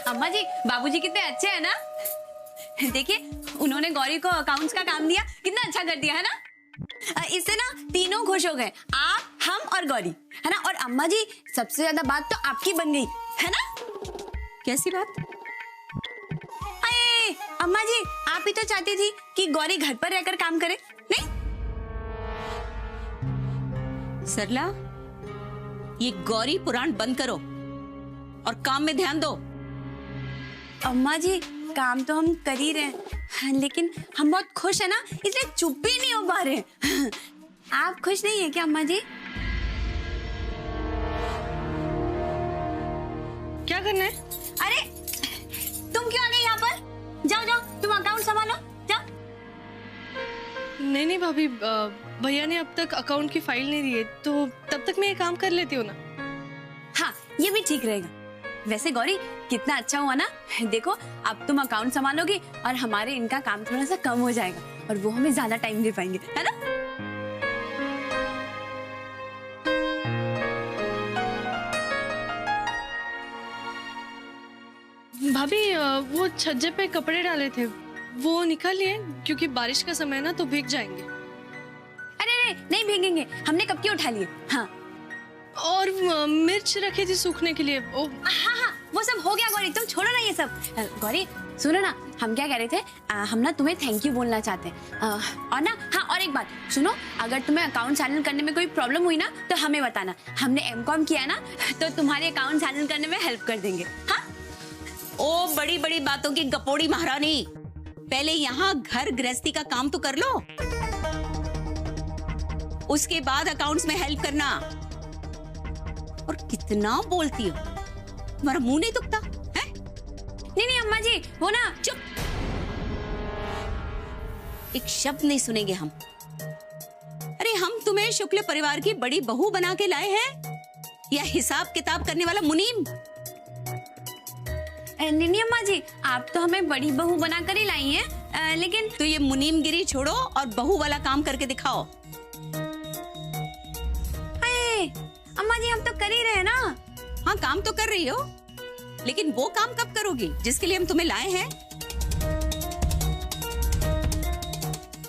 अम्मा जी, बाबूजी कितने अच्छे हैं ना। देखिए, उन्होंने गौरी को अकाउंट्स का काम दिया, कितना अच्छा कर दिया है ना। इससे ना तीनों खुश हो गए, आप, हम और गौरी, है ना। और अम्मा जी, सबसे ज्यादा बात तो आपकी बन गई, है ना। कैसी बात? अरे अम्मा जी, आप ही तो चाहती थी कि गौरी घर पर रहकर काम करे, नहीं? सरला, ये गौरी पुराण बंद करो और काम में ध्यान दो। अम्मा जी, काम तो हम कर ही रहे हैं, लेकिन हम बहुत खुश है ना, इसलिए चुप भी नहीं हो पा रहे। आप खुश नहीं है क्या अम्मा जी? क्या करना है? अरे तुम क्यों आ गई यहाँ पर? जाओ जाओ, तुम अकाउंट संभालो, जाओ। नहीं भाभी, भैया ने अब तक अकाउंट की फाइल नहीं दी है, तो तब तक मैं ये काम कर लेती हूँ ना। हाँ, ये भी ठीक रहेगा। वैसे गौरी, कितना अच्छा हुआ ना, देखो अब तुम अकाउंट संभालोगी और हमारे इनका काम थोड़ा सा कम हो जाएगा और वो हमें ज्यादा टाइम दे पाएंगे, है ना। भाभी, वो छज्जे पे कपड़े डाले थे, वो निकाल लिए, क्योंकि बारिश का समय है ना, तो भीग जाएंगे। अरे नहीं भीगेंगे, हमने कब के उठा लिए। हाँ, और मिर्च रखी थी सूखने के लिए। हाँ, वो सब हो गया गौरी, तुम छोड़ो ना ये सब। गौरी सुनो ना, हम क्या कह रहे थे, हम ना तुम्हें थैंक यू बोलना चाहते हैं। और ना, हाँ, और एक बात सुनो, अगर तुम्हें अकाउंट हैंडल करने में कोई प्रॉब्लम हुई ना, तो हमें बताना। हमने एमकॉम किया ना, तो तुम्हारे अकाउंट हैंडल करने में हेल्प कर देंगे। हाँ, ओ बड़ी बड़ी बातों की गपोड़ी महारानी, पहले यहाँ घर गृहस्थी का काम तो कर लो, उसके बाद अकाउंट्स में हेल्प करना। और कितना बोलती हो, तुम्हारा मुंह नहीं दुखता है? नहीं अम्मा जी, वो ना, चुप, एक शब्द नहीं सुनेंगे हम। अरे हम तुम्हें शुक्ल परिवार की बड़ी बहू बना के लाए हैं या हिसाब किताब करने वाला मुनीम? नहीं अम्मा जी, आप तो हमें बड़ी बहू बनाकर ही लाई हैं, लेकिन तो ये मुनीमगिरी छोड़ो और बहू वाला काम करके दिखाओ। अम्मा जी, हम तो कर ही रहे हैं ना। हाँ, काम तो कर रही हो, लेकिन वो काम कब करोगी जिसके लिए हम तुम्हें लाए हैं?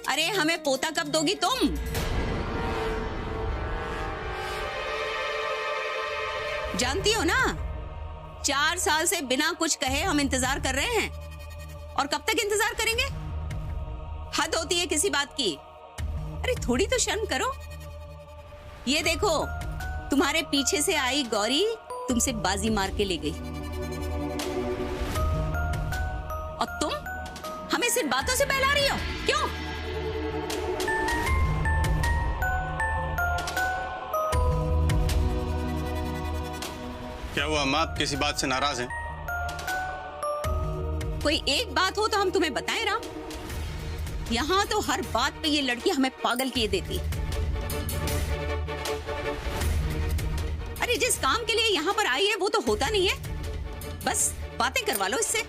अरे हमें पोता कब दोगी तुम? जानती हो ना, 4 साल से बिना कुछ कहे हम इंतजार कर रहे हैं, और कब तक इंतजार करेंगे? हद होती है किसी बात की। अरे थोड़ी तो शर्म करो। ये देखो, तुम्हारे पीछे से आई गौरी तुमसे बाजी मार के ले गई, और तुम हमें सिर्फ बातों से बहला रही हो, क्यों? क्या हुआ अम्मा, आप किसी बात से नाराज हैं? कोई एक बात हो तो हम तुम्हें बताएं राम। यहाँ तो हर बात पे ये लड़की हमें पागल किए देती। अरे जिस काम के लिए यहाँ पर आई है वो तो होता नहीं है, बस बातें करवा लो इससे।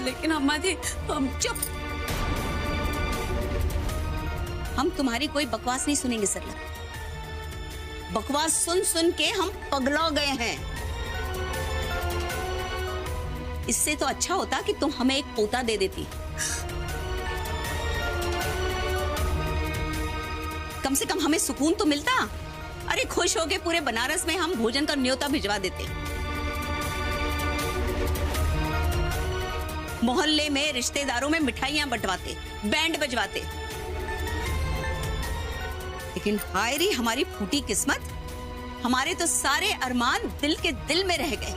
लेकिन अम्मा जी, हम चुप, हम तुम्हारी कोई बकवास नहीं सुनेंगे सरला। बकवास सुन सुन के हम पगला गए हैं। इससे तो अच्छा होता कि तुम हमें एक पोता दे देती, कम से कम हमें सुकून तो मिलता। अरे खुश होके पूरे बनारस में हम भोजन का न्योता भिजवा देते, मोहल्ले में रिश्तेदारों में मिठाइयां बंटवाते, बैंड बजवाते। लेकिन हाय रे हमारी फूटी किस्मत, हमारे तो सारे अरमान दिल के दिल में रह गए।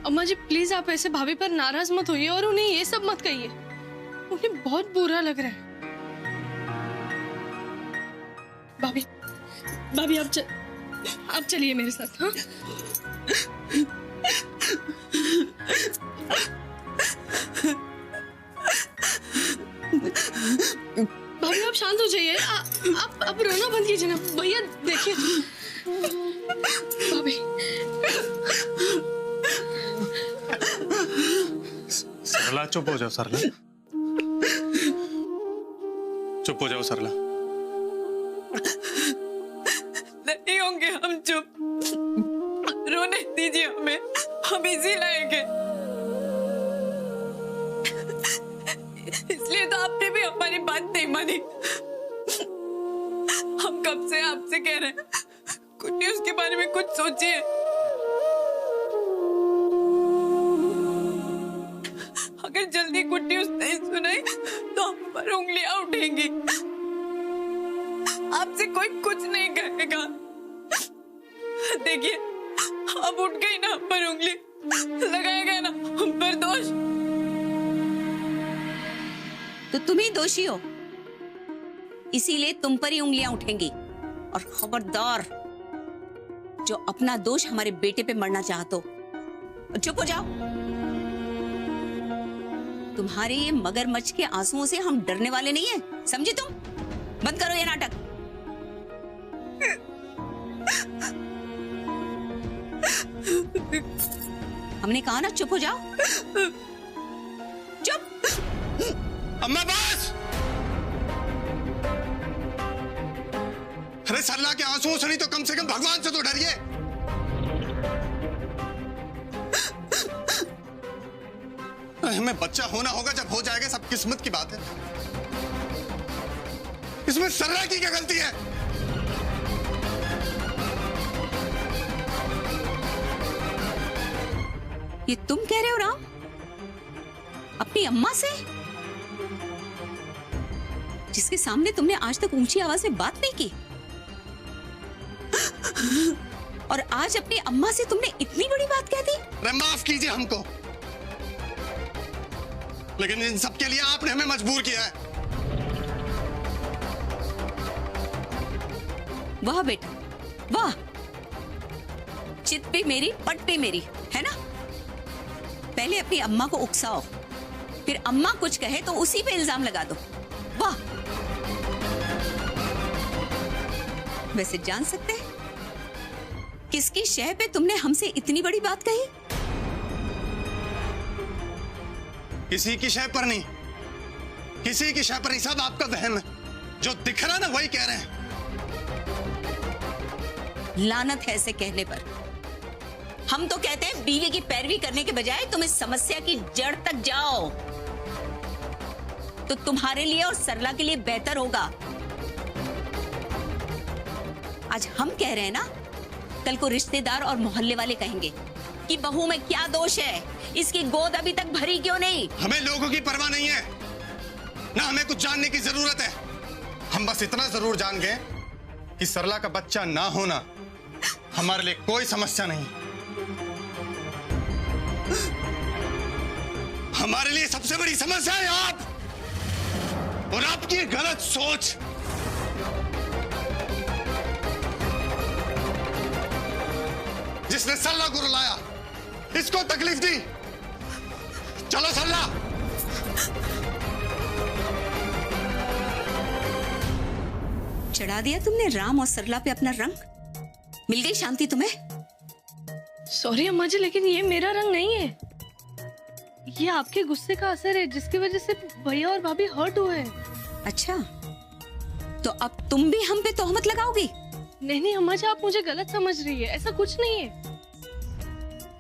अम्मा जी प्लीज आप ऐसे भाभी पर नाराज मत होइए और उन्हें ये सब मत कहिए, उन्हें बहुत बुरा लग रहा है। भाभी आप चलिए मेरे साथ। हाँ, भाभी आप शांत हो जाइए, आप रोना बंद कीजिए ना। भैया देखिए, भाभी। सरला चुप हो जाओ, सरला चुप हो जाओ सरला। इसी लायक है। इसलिए तो आपने भी हमारी बात नहीं मानी। हम कब से आपसे कह रहे हैं गुड न्यूज के बारे में कुछ सोचिए। अगर जल्दी गुड न्यूज नहीं सुनाई तो हम पर उंगलियां उठेंगी। आपसे कोई कुछ नहीं कहेगा। देखिए अब उठ गई ना हम पर उंगली, लगाया गया ना हम पर दोष। तो तुम ही दोषी हो, इसीलिए तुम पर ही उंगलियां उठेंगी। और खबरदार, जो अपना दोष हमारे बेटे पे मरना चाहते हो, चुप हो जाओ। तुम्हारे ये मगरमच्छ के आंसुओं से हम डरने वाले नहीं है, समझी तुम? बंद करो ये नाटक। हमने कहा ना चुप हो जाओ। चुप। अम्मा बस। अरे सरला के आंसुओं से नहीं तो कम से कम भगवान से तो डरिए। हमें बच्चा होना होगा, जब हो जाएगा सब किस्मत की बात है। इसमें सरला की क्या गलती है? ये तुम कह रहे हो राम, अपनी अम्मा से, जिसके सामने तुमने आज तक ऊंची आवाज में बात नहीं की, और आज अपनी अम्मा से तुमने इतनी बड़ी बात कह दी? अरे माफ कीजिए हमको, लेकिन इन सब के लिए आपने हमें मजबूर किया है। वाह बेटा वाह, चित पे मेरी पट पे मेरी, है ना? पहले अपनी अम्मा को उकसाओ, फिर अम्मा कुछ कहे तो उसी पे इल्जाम लगा दो। वाह। वैसे जान सकते हैं किसकी शह पे तुमने हमसे इतनी बड़ी बात कही? किसी की शय पर नहीं, किसी की शय पर नहीं, सब आपका वहम है। जो दिख रहा ना वही कह रहे हैं। लानत है ऐसे कहने पर। हम तो कहते हैं बीवी की पैरवी करने के बजाय तुम इस समस्या की जड़ तक जाओ, तो तुम्हारे लिए और सरला के लिए बेहतर होगा। आज हम कह रहे हैं ना, कल को रिश्तेदार और मोहल्ले वाले कहेंगे कि बहू में क्या दोष है, इसकी गोद अभी तक भरी क्यों नहीं? हमें लोगों की परवाह नहीं है, ना हमें कुछ जानने की जरूरत है। हम बस इतना जरूर जान गए कि सरला का बच्चा ना होना हमारे लिए कोई समस्या नहीं। हमारे लिए सबसे बड़ी समस्या है आप और आपकी गलत सोच। जिसने सरला को रुलाया, इसको तकलीफ दी। चलो सरला। चढ़ा दिया तुमने राम और सरला पे अपना रंग। मिल गई शांति तुम्हें? सॉरी अम्मा जी, लेकिन ये मेरा रंग नहीं है। ये आपके गुस्से का असर है, जिसकी वजह से भैया और भाभी हर्ट हुए हैं। अच्छा, तो अब तुम भी हम पे तोहमत लगाओगी? नहीं नहीं अम्मा जी, आप मुझे गलत समझ रही है, ऐसा कुछ नहीं है।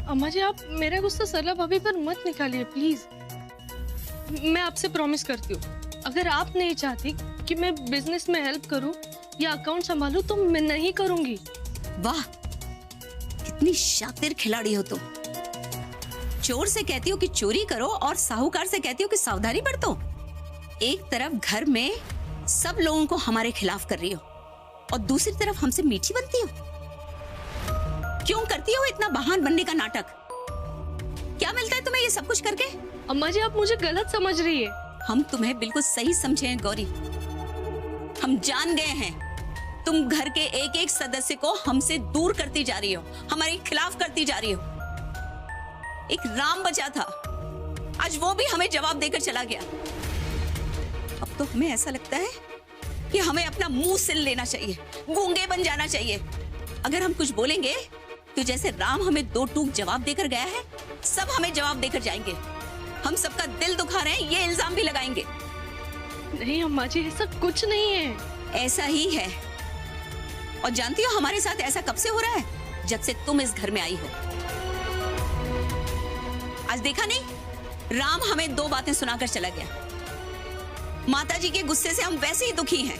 अम्मा जी, आप मेरा गुस्सा सरला भाभी पर मत निकालिए प्लीज। मैं आपसे प्रॉमिस करती हूँ, अगर आप नहीं चाहती कि मैं बिजनेस में हेल्प करूँ या अकाउंट संभालूं तो मैं नहीं करूंगी। वाह, कितनी शातिर खिलाड़ी हो तुम। चोर से कहती हो कि चोरी करो और साहूकार से कहती हो कि सावधानी बरतो। एक तरफ घर में सब लोगों को हमारे खिलाफ कर रही हो और दूसरी तरफ हमसे मीठी बनती हो। क्यों करती हो इतना बहान बनने का नाटक? क्या मिलता है तुम्हें ये सब कुछ करके? अम्मा जी, आप मुझे गलत समझ रही है। हम तुम्हें बिल्कुल सही समझे हैं गौरी। हम जान गए हैं तुम घर के एक एक सदस्य को हमसे दूर करती जा रही हो, हमारे खिलाफ करती जा रही हो। एक राम बचा था, आज वो भी हमें जवाब देकर चला गया। अब तो हमें ऐसा लगता है कि हमें अपना मुंह सिल लेना चाहिए, गूंगे बन जाना चाहिए। अगर हम कुछ बोलेंगे तो जैसे राम हमें दो टूक जवाब देकर गया है, सब हमें जवाब देकर जाएंगे। हम सबका दिल दुखा रहे हैं, ये इल्जाम भी लगाएंगे। नहीं अम्मा जी, ऐसा कुछ नहीं है। ऐसा ही है। और जानती हो हमारे साथ ऐसा कब से हो रहा है? जब से तुम इस घर में आई हो। आज देखा नहीं, राम हमें 2 बातें सुनाकर चला गया। माताजी के गुस्से से हम वैसे ही दुखी हैं।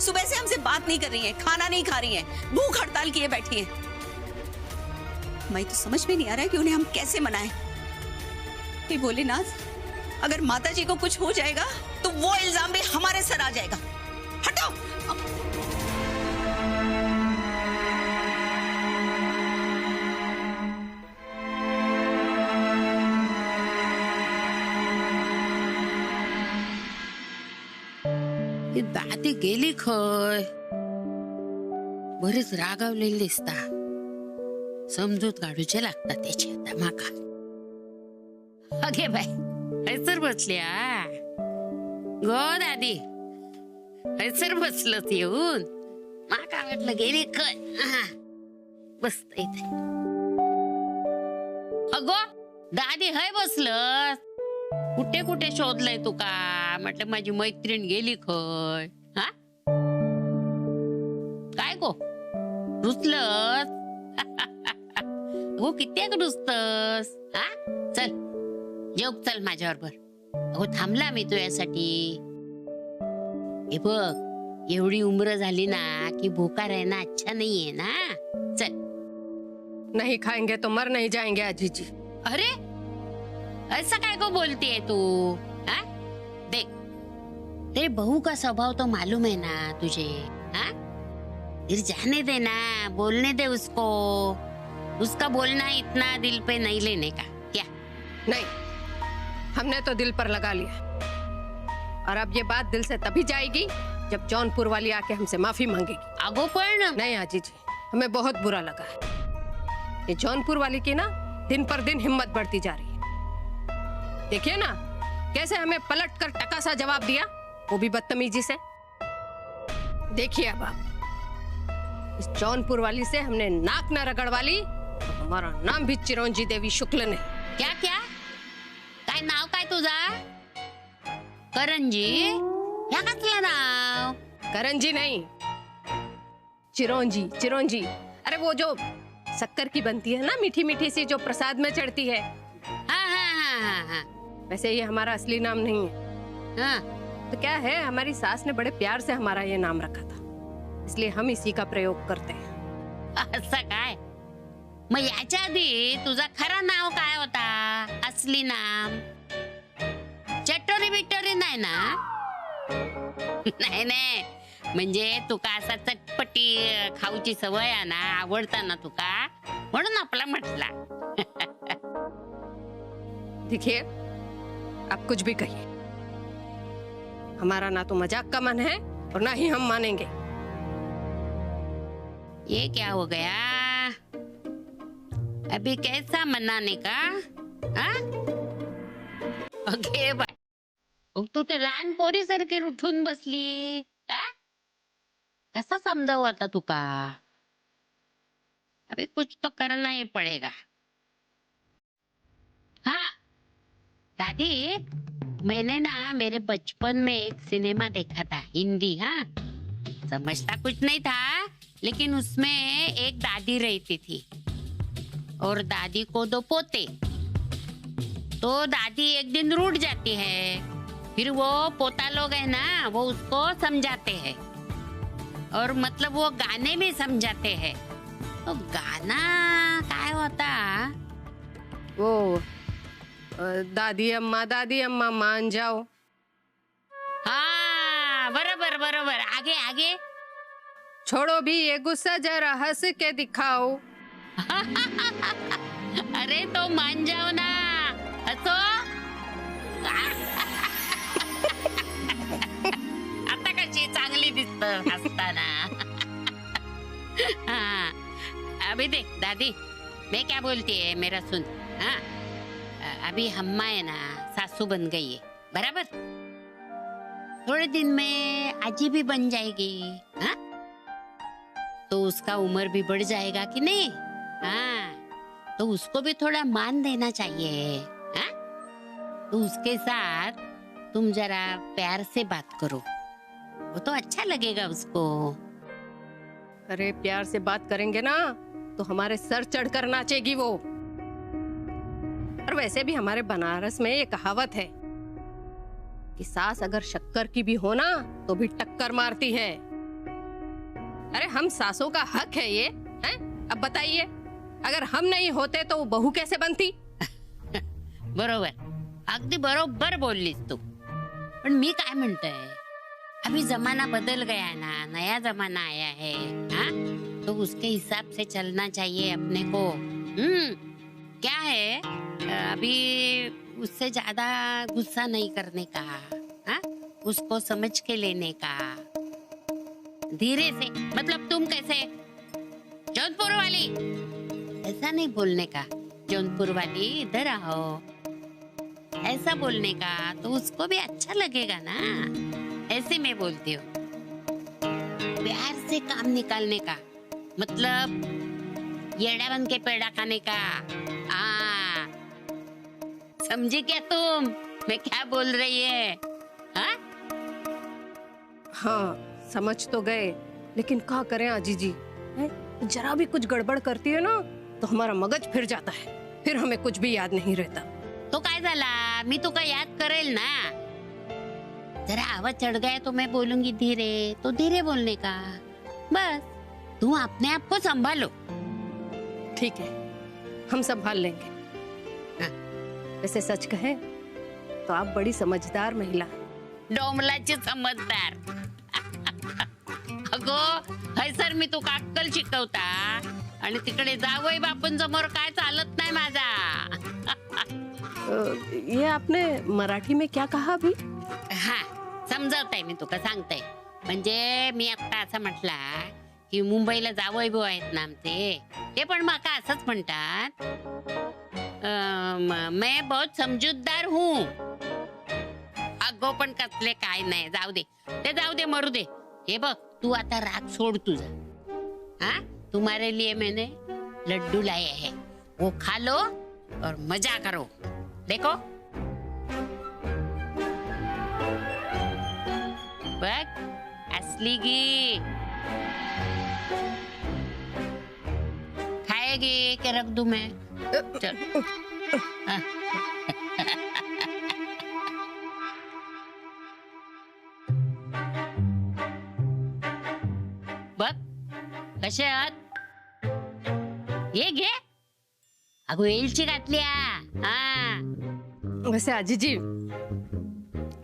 सुबह से हमसे बात नहीं कर रही हैं, खाना नहीं खा रही हैं, भूख हड़ताल किए बैठी हैं। मैं तो समझ में नहीं आ रहा है कि उन्हें हम कैसे मनाएं। हे भोलेनाथ, अगर माताजी को कुछ हो जाएगा तो वो इल्जाम भी हमारे सर आ जाएगा। हटो। दादी गेली खय, बरीच रागावलेली दिसता. समजूत काढूचे लागतात त्याची आता माका. अगे बाय, हैसर बसल्या गो दादी, हैसर बसलत येऊन. माका वाटलं गेली खय. बसत इथे. अगो दादी हय बसलत. कुठे कुठे शोधलंय तुका? म्हटलं माझी मैत्रीण गेली खय. हा काय गो रुसलस? हो किती रुसतस? हा चल जेव, चल माझ्याबरोबर. अहो थांबला मी तुझ्यासाठी. हे बघ, एवढी उम्र झाली ना की भूका रहना अच्छा नहीं है ना. चल. नहीं खाएंगे तो मर नहीं जाएंगे अजी जी. अरे ऐसा काय को बोलती है तू? हाँ? देख, तेरे बहू का स्वभाव तो मालूम है ना तुझे. हाँ? फिर जाने दे ना, बोलने दे उसको. उसका बोलना इतना दिल पे नहीं लेने का. क्या? नहीं, हमने तो दिल पर लगा लिया, और अब ये बात दिल से तभी जाएगी जब जौनपुर वाली आके हमसे माफी मांगेगी. अगो पण नहीं आजी जी, हमें बहुत बुरा लगा है. ये जौनपुर वाली की ना दिन पर दिन हिम्मत बढ़ती जा रही है. देखिए ना कैसे हमें पलट कर टका सा जवाब दिया, वो भी बदतमीजी से. देखिए अब आप, इस जौनपुर वाली से हमने नाक न रगड़वा ली तो हमारा नाम भी चिरंजी देवी शुक्ल नहीं. क्या क्या? काय नाव काय तुझा? करंजी? या कसलं नाव? करंजी नहीं, चिरंजी. चिरंजी, अरे वो जो शक्कर की बनती है ना, मीठी मीठी सी, जो प्रसाद में चढ़ती है. हाँ हाँ हाँ हाँ हाँ. वैसे ये हमारा असली नाम नहीं है. हाँ. तो क्या है, हमारी सास ने बड़े प्यार से हमारा ये नाम रखा था, इसलिए हम इसी का प्रयोग करते हैं. असं काय? मग याच्या आधी तुझा खरा नाव काय होता? असली नाम? चटोरी बिटोरी नाही ना? नाही नाही, म्हणजे तुका असा चटपटी खाऊची सवय आहे ना, आवडता ना तुका, म्हणून आपला म्हटला. देखिए, आप कुछ भी कहिए, हमारा ना तो मजाक का मन है और ना ही हम मानेंगे. ये क्या हो गया? अभी कैसा मनाने का? हाँ? Okay bye. तू ते लहान पोरी सारखी उठून बसली. कसा समजावू आता तुका? अभी कुछ तो करना ही पड़ेगा. हाँ दादी, मैंने ना मेरे बचपन में एक सिनेमा देखा था, हिंदी. हाँ, समझता कुछ नहीं था, लेकिन उसमें एक दादी रहती थी और दादी को 2 पोते. तो दादी एक दिन रूठ जाती है, फिर वो पोता लोग है ना, वो उसको समझाते हैं, और मतलब वो गाने में समझाते हैं. तो गाना काय होता? वो दादी अम्मा मान जाओ. हाँ बरोबर बरोबर. आगे आगे. छोड़ो भी ये गुस्सा, जरा हंस के दिखाओ. अरे तो मान जाओ ना, हसो. आता कशी चांगली दिसत हसताना. हाँ, अभी देख दादी, मैं क्या बोलती है मेरा सुन. हाँ, अभी हम्मा है ना, सासू बन गई है, बराबर. थोड़े दिन में आजी भी बन जाएगी. हाँ, तो उसका उम्र भी बढ़ जाएगा कि नहीं. हाँ, तो उसको भी थोड़ा मान देना चाहिए. हाँ, तो उसके साथ तुम जरा प्यार से बात करो, वो तो अच्छा लगेगा उसको. अरे प्यार से बात करेंगे ना तो हमारे सर चढ़कर नाचेगी वो. और वैसे भी हमारे बनारस में ये कहावत है कि सास अगर शक्कर की भी हो ना तो भी टक्कर मारती है। अरे हम सासों का हक है ये, हैं? अब बताइए, अगर हम नहीं होते तो वो बहू कैसे बनती? बरोबर, अगदी बरोबर बोललीस तू. पण मी काय म्हणतोय, अभी जमाना बदल गया ना, नया जमाना आया है. हाँ, तो उसके हिसाब से चलना चाहिए अपने को. क्या है, अभी उससे ज्यादा गुस्सा नहीं करने का, हाँ? उसको समझ के लेने का, धीरे से. मतलब तुम कैसे जौनपुर वाली, ऐसा नहीं बोलने का. जौनपुर वाली इधर आओ, ऐसा बोलने का तो उसको भी अच्छा लगेगा ना. ऐसे मैं बोलती हूँ, प्यार से काम निकालने का. मतलब येड़ा बन के पेड़ा खाने का. समझे क्या तुम मैं क्या बोल रही है? हाँ हाँ समझ तो गए, लेकिन क्या करें आजी जी, हैं? जरा भी कुछ गड़बड़ करती है ना तो हमारा मगज फिर जाता है, फिर हमें कुछ भी याद नहीं रहता. तो काय झाला, मी तुका याद करेल ना. जरा आवाज चढ़ गया तो मैं बोलूंगी धीरे, तो धीरे बोलने का. बस तुम अपने आप को संभालो. ठीक है, हम संभाल लेंगे. हाँ. वैसे सच कहें तो आप बड़ी समझदार महिला हैं. डोमलाची समजदार. अगो हैसर मी तुका अक्कल शिकवता आणि तिकडे जावई बापून समोर काय चालत नाही माझा. ये आपने मराठी में क्या कहा अभी? हा समजावताय मी तुका सांगताय. म्हणजे मी आता असं म्हटला की मुंबईला जावई भाऊ आहेत ना आमचे, ते पण माका असंच म्हणतात. मैं बहुत समजूतदार हूँ. अगो पण कसले काय नाही, जाऊ दे ते, जाऊ दे, मरू दे. हे बघ तू आता राग सोड तुझा. हाँ, तुम्हारे लिए मैंने लड्डू लाए हैं, वो खा लो और मजा करो. देखो बघ असली गी. खाएगी कि रख दूं मैं? चल. हाँ. बघ कसे आहात, ये घे. अगो येलची घातल्या. हा वैसे आजी जी,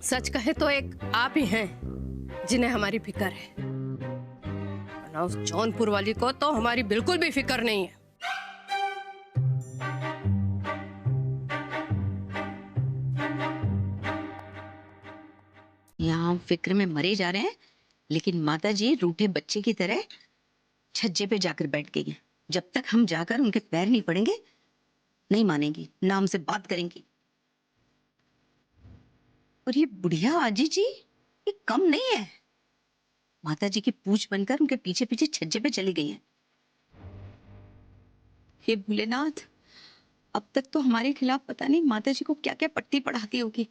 सच कहे तो एक आप ही हैं जिन्हें हमारी फिक्र है, वरना उस जौनपुर वाली को तो हमारी बिल्कुल भी फिक्र नहीं है. यहाँ फिक्र में मरे जा रहे हैं, लेकिन माता जी रूठे बच्चे की तरह छज्जे पे जाकर बैठ गई हैं. जब तक हम जाकर उनके पैर नहीं पड़ेंगे नहीं मानेंगी, ना हमसे बात करेंगी. और ये बुढ़िया आजी जी ये कम नहीं है, माता जी की पूछ बनकर उनके पीछे पीछे छज्जे पे चली गई है. हे भोलेनाथ, अब तक तो हमारे खिलाफ पता नहीं माता जी को क्या क्या पट्टी पढ़ाती होगी.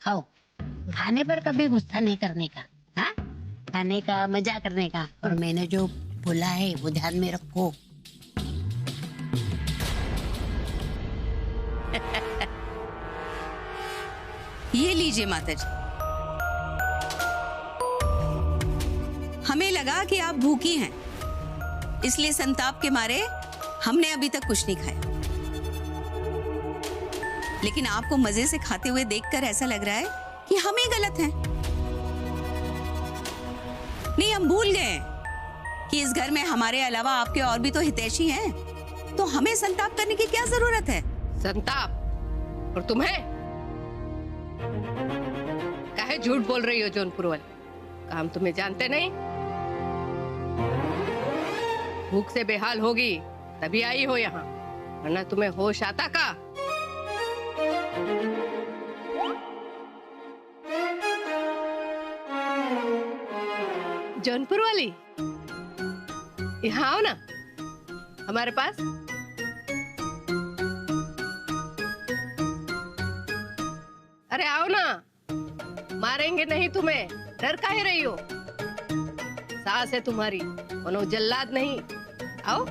खाओ. खाने पर कभी गुस्सा नहीं करने का. हाँ, खाने का, मजा करने का. और मैंने जो बोला है वो ध्यान में रखो. ये लीजिए माता जी. हमें लगा कि आप भूखी हैं, इसलिए संताप के मारे हमने अभी तक कुछ नहीं खाया. लेकिन आपको मजे से खाते हुए देखकर ऐसा लग रहा है कि हम ही गलत हैं. नहीं, हम भूल गए कि इस घर में हमारे अलावा आपके और भी तो हितैषी हैं, तो हमें संताप करने की क्या जरूरत है? संताप? और तुम्हें काहे झूठ बोल रही हो जौनपुर वाली? काम तुम्हें जानते नहीं? भूख से बेहाल होगी तभी आई हो यहाँ, वरना तुम्हें होश आता का? जौनपुर वाली, यहाँ आओ ना हमारे पास. अरे आओ ना, मारेंगे नहीं तुम्हें, डर काहे रही हो? सास है तुम्हारी, कोनो जल्लाद नहीं। आओ।